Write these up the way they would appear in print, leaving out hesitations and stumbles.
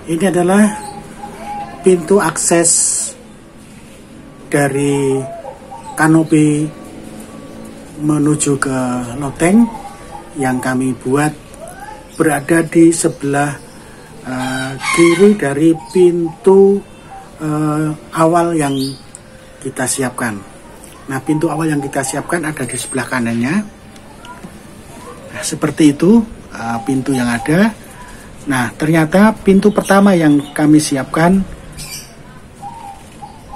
Ini adalah pintu akses dari kanopi menuju ke loteng yang kami buat berada di sebelah kiri dari pintu awal yang kita siapkan. Nah, pintu awal yang kita siapkan ada di sebelah kanannya. Nah, seperti itu pintu yang ada. Nah, ternyata pintu pertama yang kami siapkan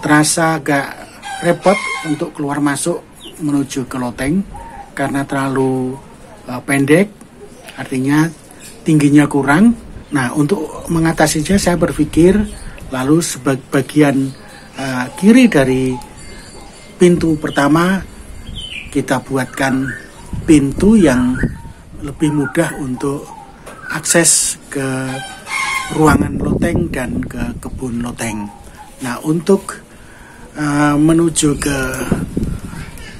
terasa agak repot untuk keluar masuk menuju ke loteng karena terlalu pendek, artinya tingginya kurang. Nah, untuk mengatasinya saya berpikir lalu sebagian kiri dari pintu pertama kita buatkan pintu yang lebih mudah untuk akses ke ruangan loteng dan ke kebun loteng. Nah, untuk menuju ke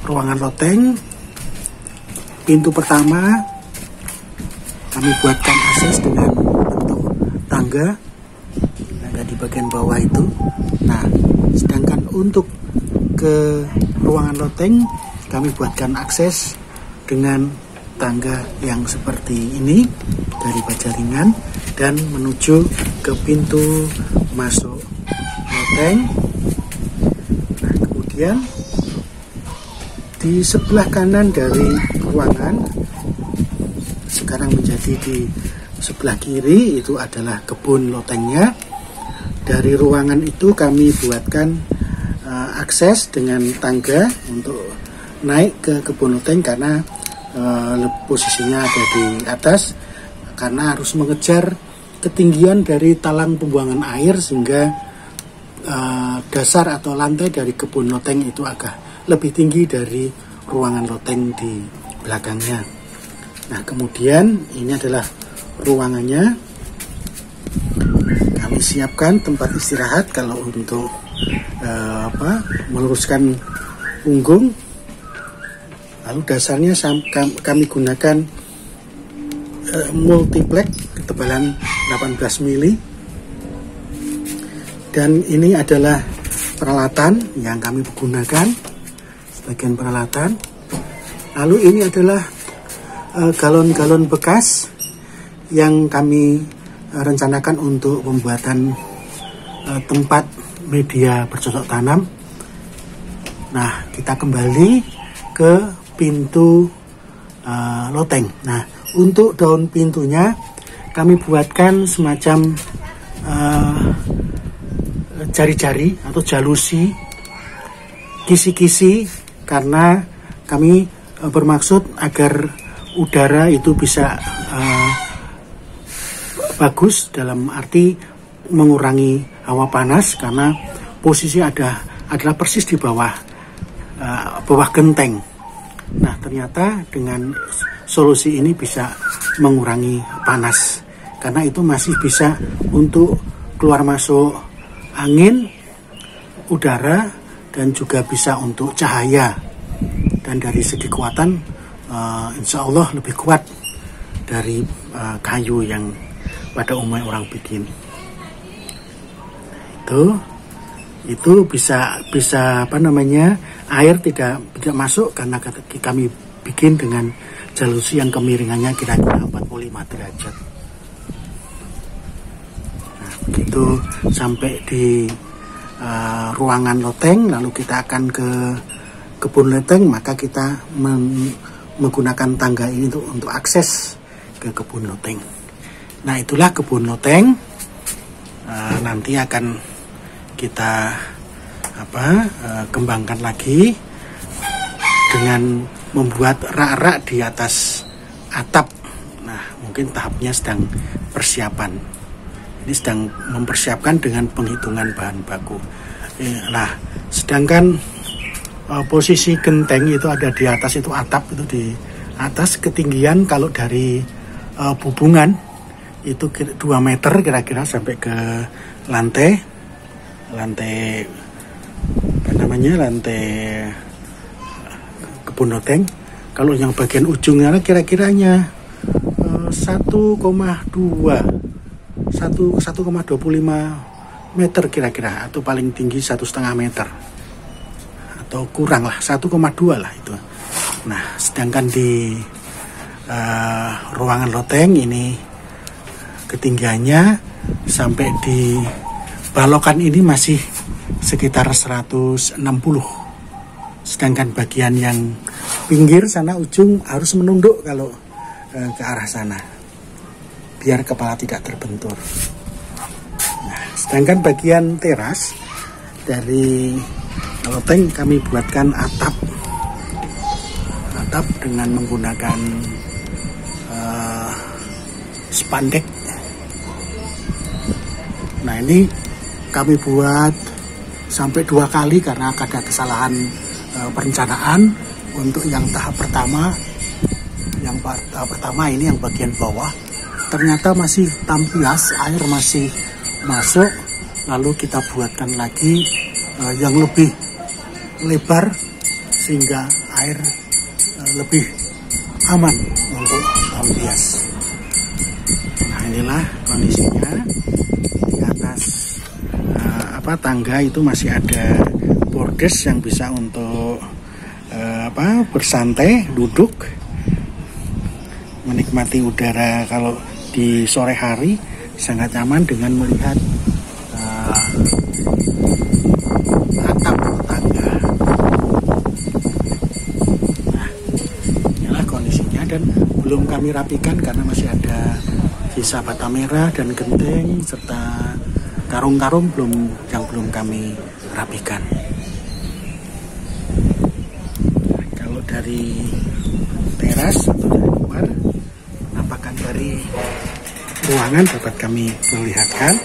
ruangan loteng, pintu pertama kami buatkan akses dengan bentuk tangga di bagian bawah itu. Nah, sedangkan untuk ke ruangan loteng kami buatkan akses dengan tangga yang seperti ini dari baja ringan dan menuju ke pintu masuk loteng. Nah, kemudian di sebelah kanan dari ruangan, sekarang menjadi di sebelah kiri, itu adalah kebun lotengnya. Dari ruangan itu kami buatkan akses dengan tangga untuk naik ke kebun loteng karena posisinya ada di atas, karena harus mengejar ketinggian dari talang pembuangan air sehingga dasar atau lantai dari kebun loteng itu agak lebih tinggi dari ruangan loteng di belakangnya. Nah, kemudian ini adalah ruangannya. Kami siapkan tempat istirahat kalau untuk meluruskan punggung. Lalu dasarnya kami gunakan multiplex ketebalan 18 mili. Dan ini adalah peralatan yang kami gunakan, sebagian peralatan. Lalu ini adalah galon-galon bekas yang kami rencanakan untuk pembuatan tempat media bercocok tanam. Nah, kita kembali ke pintu loteng. Nah, untuk daun pintunya kami buatkan semacam jari-jari atau jalusi, kisi-kisi, karena kami bermaksud agar udara itu bisa bagus, dalam arti mengurangi hawa panas, karena posisi adalah persis di bawah genteng. Nah, ternyata dengan solusi ini bisa mengurangi panas, karena itu masih bisa untuk keluar masuk angin, udara, dan juga bisa untuk cahaya. Dan dari segi kekuatan, insya Allah lebih kuat dari kayu yang pada umumnya orang bikin. Itu bisa air tidak masuk karena kami bikin dengan jalusi yang kemiringannya kira-kira 45 derajat. Nah, begitu sampai di ruangan loteng, lalu kita akan ke kebun loteng, maka kita menggunakan tangga ini untuk akses ke kebun loteng. Nah, itulah kebun loteng. Nanti akan kita kembangkan lagi dengan membuat rak-rak di atas atap. Nah, mungkin tahapnya sedang persiapan. Ini sedang mempersiapkan dengan penghitungan bahan baku. Nah, sedangkan posisi genteng itu ada di atas, itu atap itu di atas, ketinggian kalau dari bubungan itu 2 meter kira-kira sampai ke lantai kebun loteng. Kalau yang bagian ujungnya kira-kiranya 1,2 1,25 meter kira-kira, atau paling tinggi 1,5 meter atau kurang lah, 1,2 lah itu. Nah, sedangkan di ruangan loteng ini ketinggiannya sampai di balokan ini masih sekitar 160. Sedangkan bagian yang pinggir sana ujung harus menunduk kalau ke arah sana, biar kepala tidak terbentur. Nah, sedangkan bagian teras dari loteng kami buatkan atap dengan menggunakan spandek. Nah, ini kami buat sampai 2 kali karena ada kesalahan perencanaan. Untuk yang tahap pertama, ini yang bagian bawah ternyata masih tampias, air masih masuk, lalu kita buatkan lagi yang lebih lebar sehingga air lebih aman untuk tampias. Nah, inilah kondisinya. Di atas tangga itu masih ada bordes yang bisa untuk bersantai, duduk, menikmati udara. Kalau di sore hari sangat nyaman dengan melihat atap tangga. Nah, inilah kondisinya, dan belum kami rapikan karena masih ada sisa bata merah dan genteng serta karung-karung yang belum kami rapikan. Dari teras atau dari luar, penampakan dari ruangan dapat kami perlihatkan.